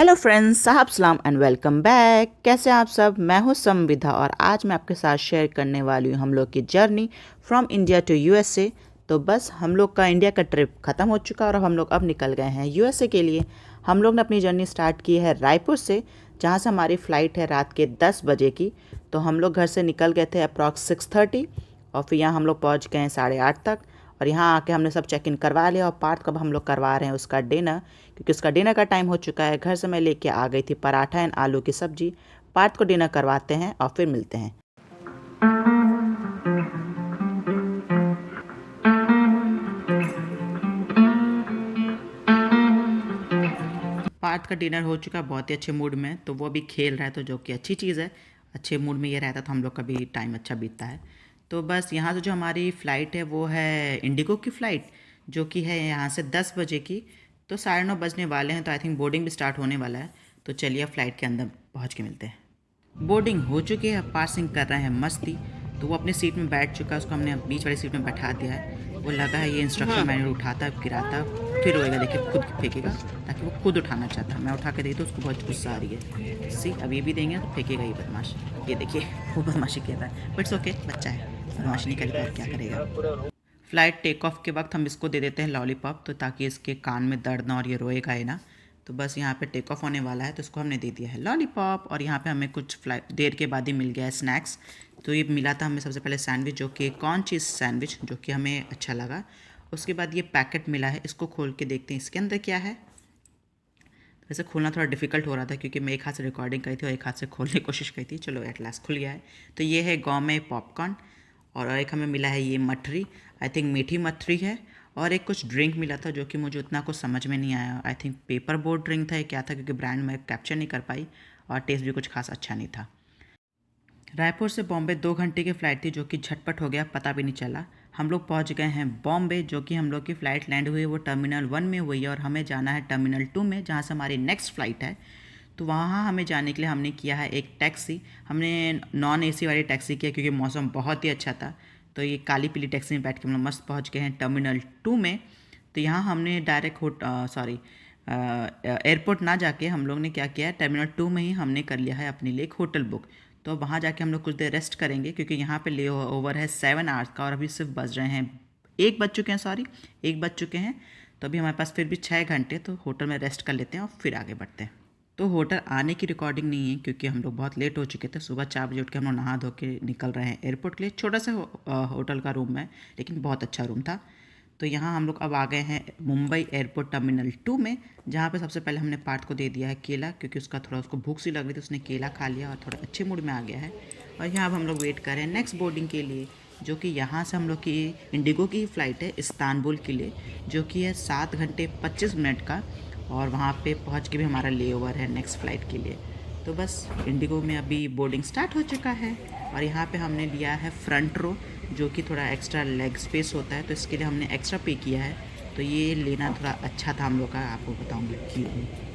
Hello friends, साहब सलाम and welcome back. कैसे हैं आप सब? मैं हूं संविधा और आज मैं आपके साथ शेयर करने वाली हूं हम लोग की journey from India to USA. तो बस हम लोग का इंडिया का ट्रिप ख़त्म हो चुका और हम लोग अब निकल गए हैं यूएसए के लिए। हम लोग ने अपनी जर्नी स्टार्ट की है रायपुर से, जहां से हमारी फ़्लाइट है रात के 10 बजे की। तो हम लोग घर से निकल गए थे अप्रॉक्स 6:30 और फिर यहाँ हम लोग पहुँच गए हैं 8:30 तक। और यहाँ आके हमने सब चेक इन करवा लिया और पार्थ को अब हम लोग करवा रहे हैं उसका डिनर, क्योंकि उसका डिनर का टाइम हो चुका है। घर से मैं लेके आ गई थी पराठा एंड आलू की सब्जी। पार्थ को डिनर करवाते हैं और फिर मिलते हैं। पार्थ का डिनर हो चुका, बहुत ही अच्छे मूड में, तो वो अभी खेल रहा है, तो जो कि अच्छी चीज़ है। अच्छे मूड में ये रहता तो हम लोग का भी टाइम अच्छा बीतता है। तो बस यहाँ से जो हमारी फ़्लाइट है वो है इंडिगो की फ़्लाइट, जो कि है यहाँ से 10 बजे की। तो 9:30 बजने वाले हैं, तो आई थिंक बोर्डिंग भी स्टार्ट होने वाला है। तो चलिए फ़्लाइट के अंदर पहुँच के मिलते हैं। बोर्डिंग हो चुकी है, पासिंग कर रहे हैं मस्ती। तो वो अपनी सीट में बैठ चुका है, उसको हमने बीच वाली सीट में बैठा दिया है। वो लगा है ये इंस्ट्रक्शन मैनुअल उठाता है, गिराता, फिर रोएगा, देखिए खुद फेंकेगा, ताकि वो खुद उठाना चाहता है। मैं उठा के दी तो उसको बहुत गुस्सा आ रही है। सी अब ये भी देंगे तो फेंकेगा ये बदमाश। ये देखिए वो बदमाशी कर रहा है, बट्स ओके, बच्चा है, बदमाशी नहीं करेगा और क्या करेगा। फ़्लाइट टेक ऑफ के वक्त हम इसको दे देते हैं लॉलीपॉप, तो ताकि इसके कान में दर्द ना और ये रोएगा ही ना। तो बस यहाँ पे टेक ऑफ होने वाला है, तो इसको हमने दे दिया है लॉलीपॉप। और यहाँ पे हमें कुछ फ्लाइट देर के बाद ही मिल गया है स्नैक्स। तो ये मिला था हमें सबसे पहले सैंडविच, जो कि कॉर्न चीज़ सैंडविच, जो कि हमें अच्छा लगा। उसके बाद ये पैकेट मिला है, इसको खोल के देखते हैं इसके अंदर क्या है। वैसे खोलना थोड़ा डिफिकल्ट हो रहा था, क्योंकि मैं एक हाथ से रिकॉर्डिंग करी थी और एक हाथ से खोलने की कोशिश की थी। चलो एट लास्ट खुल गया है। तो ये है गाँव में पॉपकॉर्न, और एक हमें मिला है ये मठरी, आई थिंक मीठी मठरी है। और एक कुछ ड्रिंक मिला था, जो कि मुझे उतना कुछ समझ में नहीं आया। I think paper board drink था या क्या था, क्योंकि ब्रांड मैं कैप्चर नहीं कर पाई और टेस्ट भी कुछ खास अच्छा नहीं था। रायपुर से बॉम्बे 2 घंटे की फ़्लाइट थी, जो कि झटपट हो गया, पता भी नहीं चला। हम लोग पहुंच गए हैं बॉम्बे, जो कि हम लोग की फ़्लाइट लैंड हुई है वो टर्मिनल 1 में हुई है, और हमें जाना है टर्मिनल 2 में, जहां से हमारी नेक्स्ट फ़्लाइट है। तो वहाँ हमें जाने के लिए हमने किया है एक टैक्सी। हमने नॉन एसी वाली टैक्सी किया, क्योंकि मौसम बहुत ही अच्छा था। तो ये काली पीली टैक्सी में बैठ के हम लोग मस्त पहुँच गए हैं टर्मिनल 2 में। तो यहाँ हमने डायरेक्ट एयरपोर्ट ना जाके हम लोग ने क्या किया है, टर्मिनल 2 में ही हमने कर लिया है अपने लिए एक होटल बुक। तो वहाँ जाके हम लोग कुछ देर रेस्ट करेंगे, क्योंकि यहाँ पे ले ओवर है 7 आवर्स का, और अभी सिर्फ बज रहे हैं 1 बज चुके हैं। तो अभी हमारे पास फिर भी 6 घंटे, तो होटल में रेस्ट कर लेते हैं और फिर आगे बढ़ते हैं। तो होटल आने की रिकॉर्डिंग नहीं है, क्योंकि हम लोग बहुत लेट हो चुके थे। सुबह 4 बजे उठ के हम लोग नहा धो के निकल रहे हैं एयरपोर्ट के लिए। छोटा सा होटल का रूम है, लेकिन बहुत अच्छा रूम था। तो यहाँ हम लोग अब आ गए हैं मुंबई एयरपोर्ट टर्मिनल 2 में, जहाँ पे सबसे पहले हमने पार्थ को दे दिया है केला, क्योंकि उसका थोड़ा उसको भूख सी लग रही थी, उसने केला खा लिया और थोड़ा अच्छे मूड में आ गया है। और यहाँ अब हम लोग वेट कर रहे हैं नेक्स्ट बोर्डिंग के लिए, जो कि यहाँ से हम लोग की इंडिगो की फ़्लाइट है इस्तांबुल के लिए, जो कि है 7 घंटे 25 मिनट का। और वहाँ पे पहुँच के भी हमारा ले ओवर है नेक्स्ट फ़्लाइट के लिए। तो बस इंडिगो में अभी बोर्डिंग स्टार्ट हो चुका है, और यहाँ पे हमने लिया है फ्रंट रो, जो कि थोड़ा एक्स्ट्रा लेग स्पेस होता है, तो इसके लिए हमने एक्स्ट्रा पे किया है। तो ये लेना थोड़ा अच्छा था हम लोग का, आपको बताऊँगी क्यों।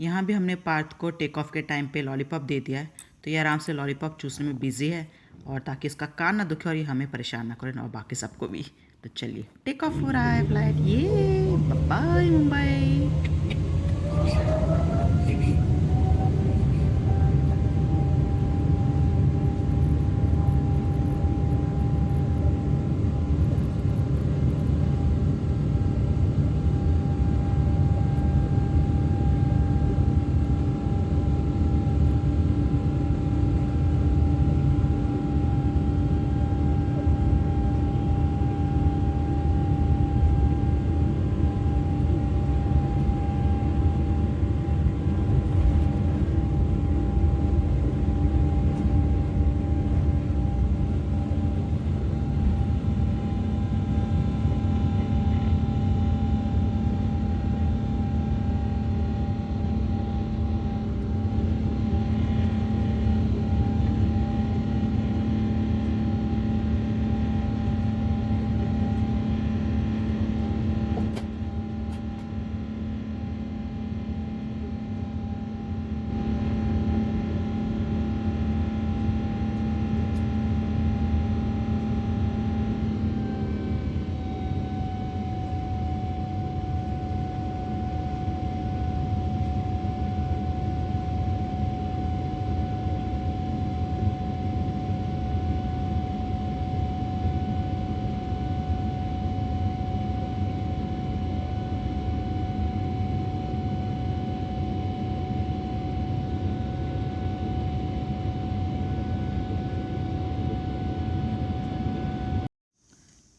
यहाँ भी हमने पार्थ को टेक ऑफ के टाइम पे लॉलीपॉप दे दिया है, तो ये आराम से लॉलीपॉप चूसने में बिजी है, और ताकि इसका कान ना दुखे और ये हमें परेशान ना करे और बाकी सबको भी। तो चलिए टेक ऑफ हो रहा है फ्लाइट, ये बाय मुंबई।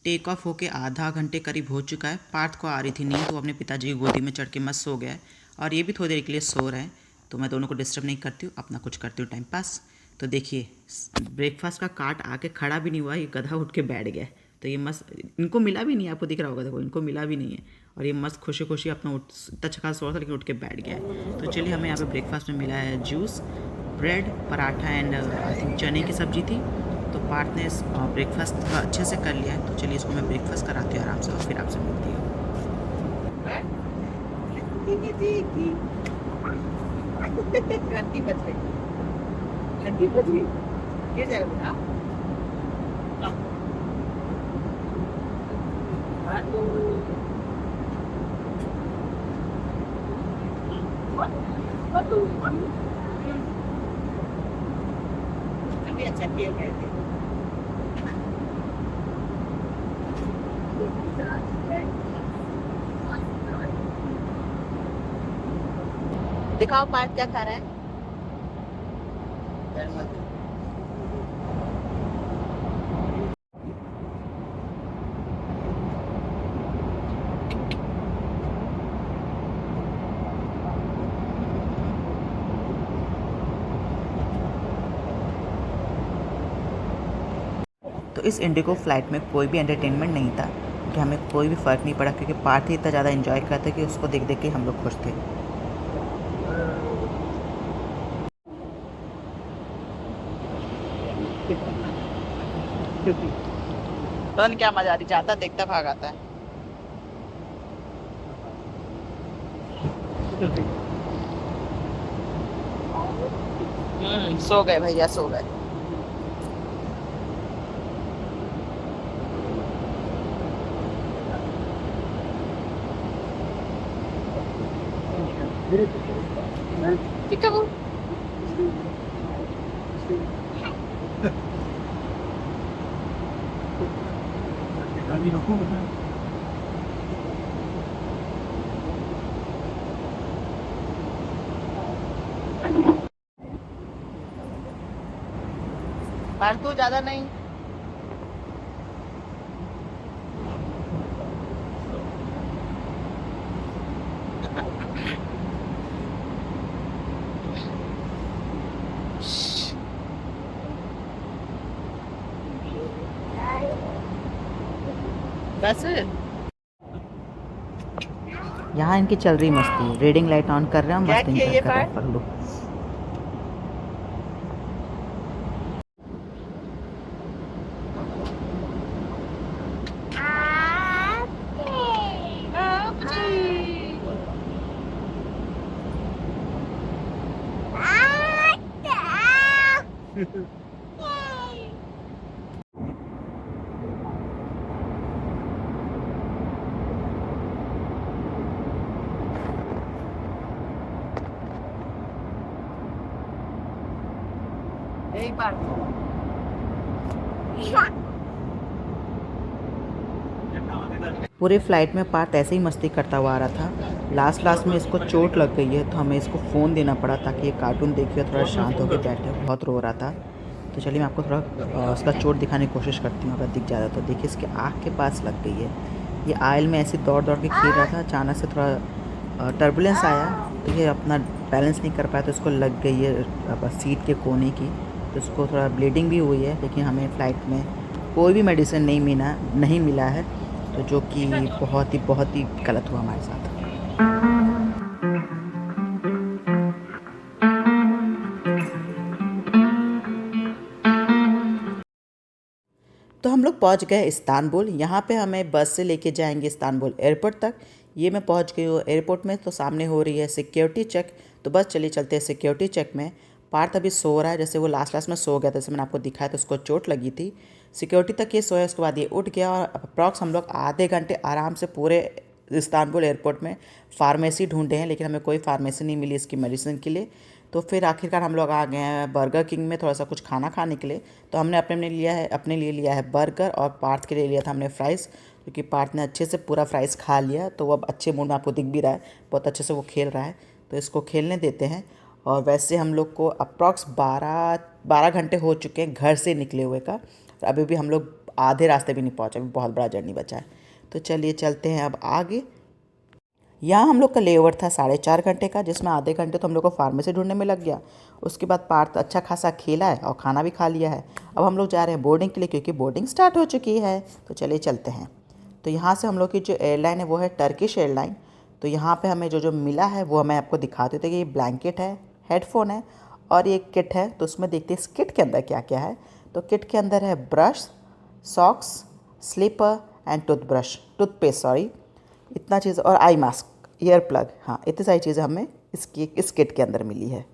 टेक ऑफ होके आधा घंटे करीब हो चुका है। पार्थ को आ रही थी नींद, तो अपने पिताजी की गोदी में चढ़ के मस्त सो गया है और ये भी थोड़ी देर के लिए सो रहे हैं। तो मैं दोनों को डिस्टर्ब नहीं करती हूँ, अपना कुछ करती हूँ टाइम पास। तो देखिए ब्रेकफास्ट का कार्ट आके खड़ा भी नहीं हुआ, ये गधा उठ के बैठ गया है। तो ये मस्त, इनको मिला भी नहीं है, आपको दिख रहा होगा, देखो इनको मिला भी नहीं है। और ये मस्त खुशी खुशी अपना इतना चका सो रहा था लेकिन उठ के बैठ गया है। तो चलिए, हमें यहाँ पे ब्रेकफास्ट में मिला है juice, bread, paratha and I think चने की सब्ज़ी थी। तो पार्थ ने ब्रेकफास्ट का अच्छे से कर लिया है। तो चलिए इसको मैं ब्रेकफास्ट कराती हूँ आराम से और फिर आपसे मिलती हूँ। अच्छा खेल रहे थे। दिखाओ पार्थ क्या खा रहा है। तो इस इंडिगो फ़्लाइट में कोई भी एंटरटेनमेंट नहीं था, कि हमें कोई भी फ़र्क नहीं पड़ा क्योंकि पार्थ ही इतना ज़्यादा एंजॉय करता कि उसको देख देख के हम लोग खुश थे। तो क्या मजा आ रही, जाता देखता भाग आता है। सो गए भैया, सो गए। ठीक है वो फालतू ज्यादा नहीं। बस यहाँ इनकी चल रही मस्ती, रीडिंग लाइट ऑन कर रहे हैं, मस्त एंजॉय कर रहे हैं पगलू। एक बार पूरे फ्लाइट में पार्थ ऐसे ही मस्ती करता हुआ आ रहा था। लास्ट में इसको चोट लग गई है, तो हमें इसको फ़ोन देना पड़ा ताकि ये कार्टून देखिए, थोड़ा शांत होकर बैठे। बहुत रो रहा था। तो चलिए मैं आपको थोड़ा उसका चोट दिखाने की कोशिश करती हूँ, अगर दिख ज़्यादा तो। देखिए इसके आँख के पास लग गई है। ये आयल में ऐसे दौड़ दौड़ के खेल रहा था, अचानक से थोड़ा टर्बुलेंस आया तो ये अपना बैलेंस नहीं कर पाया, तो इसको लग गई है सीट के कोने की। तो इसको थोड़ा ब्लीडिंग भी हुई है, लेकिन हमें फ़्लाइट में कोई भी मेडिसिन नहीं मिला है, तो जो कि बहुत ही गलत हुआ हमारे साथ। तो हम लोग पहुंच गए इस्तांबुल। यहाँ पे हमें बस से लेके जाएंगे इस्तांबुल एयरपोर्ट तक। ये मैं पहुंच गई हूँ एयरपोर्ट में, तो सामने हो रही है सिक्योरिटी चेक। तो बस चलिए चलते हैं सिक्योरिटी चेक में। पार्थ अभी सो रहा है, जैसे वो लास्ट में सो गया था, जैसे मैंने आपको दिखाया, तो उसको चोट लगी थी। सिक्योरिटी तक ये सोया, उसके बाद ये उठ गया और अप्रॉक्स हम लोग आधे घंटे आराम से पूरे इस्तांबुल एयरपोर्ट में फार्मेसी ढूंढे हैं, लेकिन हमें कोई फार्मेसी नहीं मिली इसकी मेडिसिन के लिए। तो फिर आखिरकार हम लोग आ गए हैं बर्गर किंग में थोड़ा सा कुछ खाना खाने के लिए। तो हमने अपने लिए लिया है बर्गर, और पार्थ के लिए लिया था हमने फ़्राइज़, क्योंकि पार्थ ने अच्छे से पूरा फ़्राइज़ खा लिया। तो वो अब अच्छे मूड में आपको दिख भी रहा है, बहुत अच्छे से वो खेल रहा है। तो इसको खेलने देते हैं। और वैसे हम लोग को अप्रॉक्स 12 घंटे हो चुके हैं घर से निकले हुए का। तो अभी भी हम लोग आधे रास्ते भी नहीं पहुँचा, अभी बहुत बड़ा जर्नी बचा है। तो चलिए चलते हैं अब आगे। यहाँ हम लोग का लेओवर था 4.5 घंटे का, जिसमें आधे घंटे तो हम लोग को फार्मेसी ढूंढने में लग गया। उसके बाद पार्थ अच्छा खासा खेला है और खाना भी खा लिया है। अब हम लोग जा रहे हैं बोर्डिंग के लिए, क्योंकि बोर्डिंग स्टार्ट हो चुकी है। तो चलिए चलते हैं। तो यहाँ से हम लोग की जो एयरलाइन है वो है टर्किश एयरलाइन। तो यहाँ पे हमें जो जो मिला है वो मैं आपको दिखाते थे कि ये ब्लैंकेट है, हेडफोन है और ये किट है। तो उसमें देखते हैं इस किट के अंदर क्या क्या है। तो किट के अंदर है brush, socks, slipper and toothpaste sorry, इतना चीज़, और आई मास्क, ईयर प्लग। हाँ, इतनी सारी चीज़ें हमें इस किट के अंदर मिली है।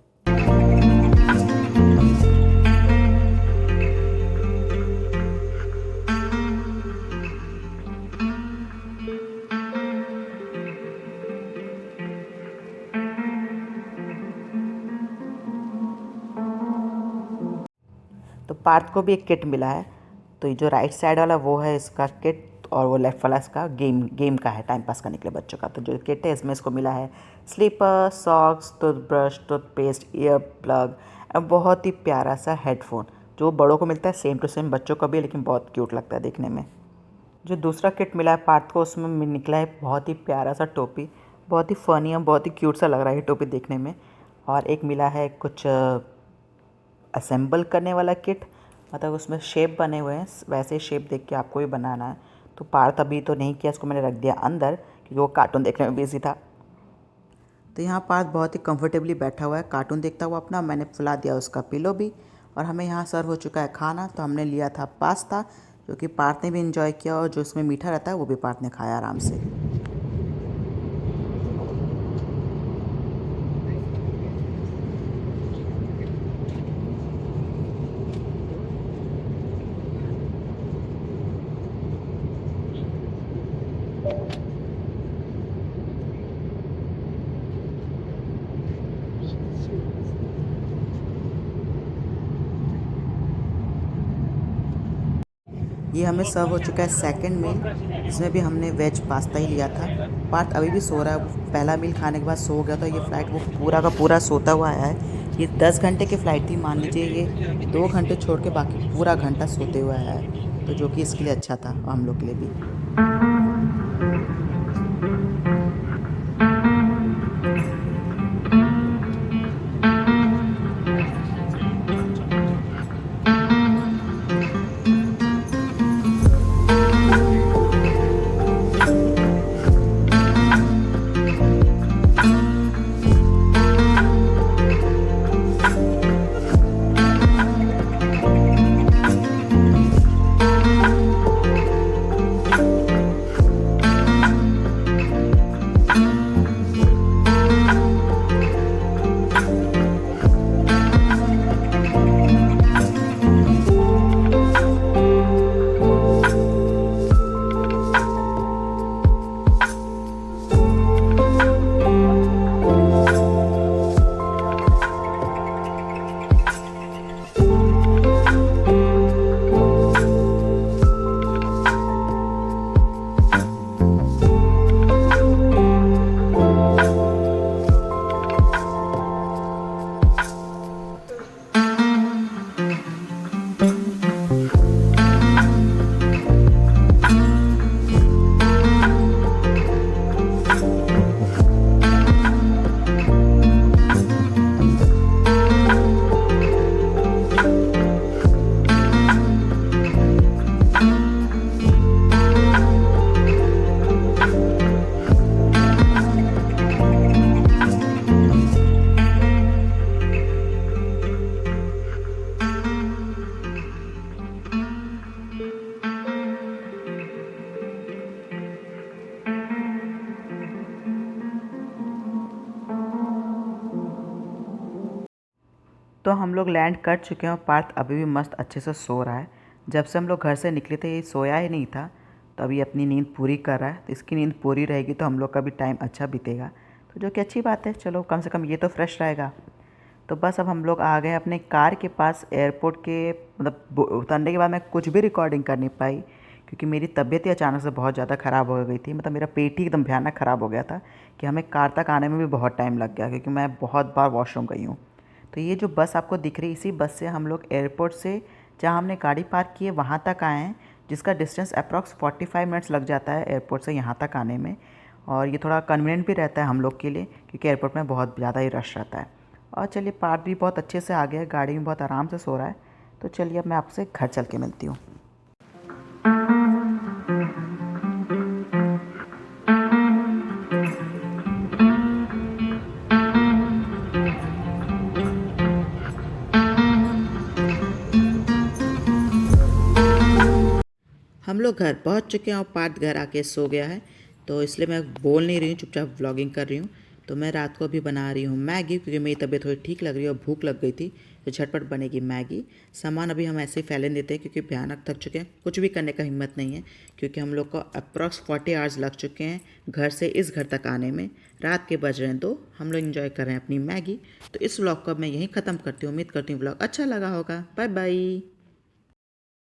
तो पार्थ को भी एक किट मिला है। तो ये जो राइट साइड वाला वो है इसका किट, और वो लेफ्ट वाला इसका गेम का है, टाइम पास करने के लिए बच्चों का। तो जो किट है इसमें इसको मिला है slipper, socks, toothbrush, toothpaste, ear plug और बहुत ही प्यारा सा हेडफोन, जो बड़ों को मिलता है सेम टू सेम बच्चों को भी, लेकिन बहुत क्यूट लगता है देखने में। जो दूसरा किट मिला है पार्थ को, उसमें निकला है बहुत ही प्यारा सा टोपी, बहुत ही फ़नी और बहुत ही क्यूट सा लग रहा है ये टोपी देखने में। और एक मिला है कुछ असेंबल करने वाला किट, मतलब उसमें शेप बने हुए हैं, वैसे शेप देख के आपको भी बनाना है। तो पार्थ अभी तो नहीं किया, इसको मैंने रख दिया अंदर क्योंकि वो कार्टून देखने में बिजी था। तो यहाँ पार्थ बहुत ही कंफर्टेबली बैठा हुआ है कार्टून देखता हुआ अपना। मैंने फुला दिया उसका पिलो भी, और हमें यहाँ सर्व हो चुका है खाना। तो हमने लिया था पास्ता, जो कि पार्थ ने भी इन्जॉय किया, और जो उसमें मीठा रहता है वो भी पार्थ ने खाया आराम से। ये हमें सर्व हो चुका है सेकंड मील, इसमें भी हमने वेज पास्ता ही लिया था। पार्थ अभी भी सो रहा है, पहला मील खाने के बाद सो गया। तो ये फ़्लाइट वो पूरा का पूरा सोता हुआ आया है। ये 10 घंटे की फ़्लाइट थी, मान लीजिए ये 2 घंटे छोड़ के बाकी पूरा घंटा सोते हुए आया है। तो जो कि इसके लिए अच्छा था और हम लोग के लिए भी। तो हम लोग लैंड कर चुके हैं और पार्थ अभी भी मस्त अच्छे से सो रहा है। जब से हम लोग घर से निकले थे ये सोया ही नहीं था, तो अभी अपनी नींद पूरी कर रहा है। तो इसकी नींद पूरी रहेगी तो हम लोग का भी टाइम अच्छा बीतेगा, तो जो कि अच्छी बात है। चलो कम से कम ये तो फ्रेश रहेगा। तो बस अब हम लोग आ गए अपने कार के पास। एयरपोर्ट के मतलब उतरने के बाद मैं कुछ भी रिकॉर्डिंग कर नहीं पाई, क्योंकि मेरी तबीयत ही अचानक से बहुत ज़्यादा ख़राब हो गई थी। मतलब मेरा पेट ही एकदम भयानक ख़राब हो गया था कि हमें कार तक आने में भी बहुत टाइम लग गया, क्योंकि मैं बहुत बार वॉशरूम गई हूँ। तो ये जो बस आपको दिख रही है, इसी बस से हम लोग एयरपोर्ट से जहाँ हमने गाड़ी पार्क की है वहाँ तक आए हैं, जिसका डिस्टेंस अप्रॉक्स 45 मिनट्स लग जाता है एयरपोर्ट से यहाँ तक आने में। और ये थोड़ा कन्वीनियंट भी रहता है हम लोग के लिए, क्योंकि एयरपोर्ट में बहुत ज़्यादा ही रश रहता है। और चलिए, पार्थ भी बहुत अच्छे से आ गया है, गाड़ी में बहुत आराम से सो रहा है। तो चलिए अब मैं आपसे घर चल के मिलती हूँ। हम लोग घर पहुंच चुके हैं और पार्थ घर आके सो गया है, तो इसलिए मैं बोल नहीं रही हूँ, चुपचाप व्लॉगिंग कर रही हूँ। तो मैं रात को अभी बना रही हूँ मैगी, क्योंकि मेरी तबीयत थोड़ी ठीक लग रही है और भूख लग गई थी, तो झटपट बनेगी मैगी। सामान अभी हम ऐसे ही फैले देते हैं, क्योंकि भयानक थक चुके हैं, कुछ भी करने का हिम्मत नहीं है, क्योंकि हम लोग को अप्रॉक्स 40 आवर्स लग चुके हैं घर से इस घर तक आने में। रात के बज रहे हैं, तो हम लोग इन्जॉय कर रहे हैं अपनी मैगी। तो इस व्लॉग को अब मैं यहीं ख़त्म करती हूँ। उम्मीद करती हूँ व्लॉग अच्छा लगा होगा। Bye bye.